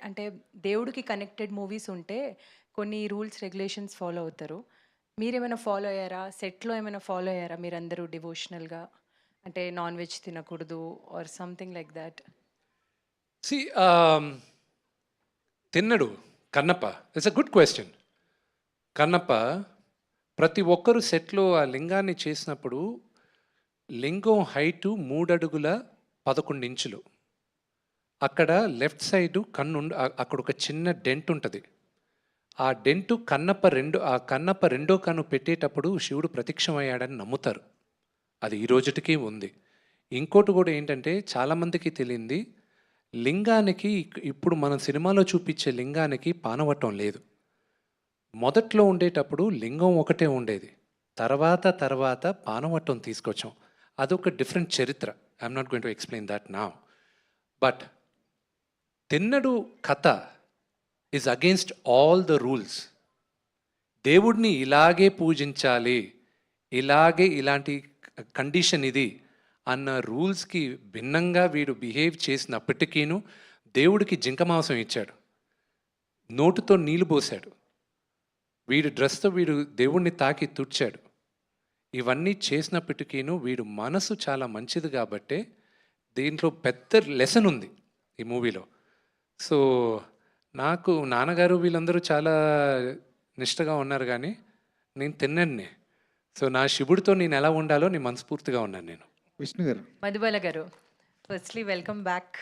అంటే దేవుడికి connected movies ఉంటే కొన్ని రూల్స్, రెగ్యులేషన్స్ ఫాలో అవుతారు. మీరేమైనా ఫాలో అయ్యారా? సెట్‌లో ఏమైనా ఫాలో అయ్యారా మీరందరూ డివోషనల్‌గా? అంటే నాన్ వెజ్ తినకూడదు or something like that. See Thinnadu Kannappa. It's a good question. Kannappa ప్రతి ఒక్కరు సెట్‌లో ఆ లింగాన్ని చేసినప్పుడు లింగం హైటు 3 అడుగుల 11 ఇంచులు. అక్కడ లెఫ్ట్ సైడు అక్కడ ఒక చిన్న డెంట్ ఉంటది. ఆ డెంటు కన్నప్ప రెండో కన్ను పెట్టేటప్పుడు శివుడు ప్రత్యక్షమయ్యాడని నమ్ముతారు. అది ఈ రోజుటికి ఉంది. ఇంకోటి కూడా ఏంటంటే చాలామందికి తెలియంది లింగానికి ఇప్పుడు మన సినిమాలో చూపించే లింగానికి పానవట్టం లేదు. మొదట్లో ఉండేటప్పుడు లింగం ఒకటే ఉండేది. తర్వాత పానవట్టం తీసుకొచ్చాం. అదొక డిఫరెంట్ చరిత్ర. I'm not going to explain that now. But Thinnadu కథ is against all the rules. దేవుడిని ఇలాగే పూజించాలి, ఇలాంటి కండిషన్ ఇది అన్న రూల్స్‌కి భిన్నంగా వీడు బిహేవ్ చేసినప్పటికీను దేవుడికి జింక మాంసం ఇచ్చాడు. నోటితో నీళ్లు పోశాడు. వీడి డ్రెస్‌తో వీడు దేవుడిని తాకి తుడిచాడు. ఇవన్నీ చేసినప్పటికీను వీడు మనసు చాలా మంచిది కాబట్టే దీంట్లో పెద్ద లెసన్ ఉంది ఈ మూవీలో. సో, నాకు నాన్నగారు వీళ్ళందరూ చాలా నిష్టగా ఉన్నారు గానీ, నేను తిన్నన్నే. సో, నా శివుడితో నేనెలా ఉండాలో నేను మనస్ఫూర్తిగా ఉన్నాను నేను. విష్ణు గారు. మధుబాల గారు, ఫస్ట్‌లీ వెల్కమ్ బ్యాక్.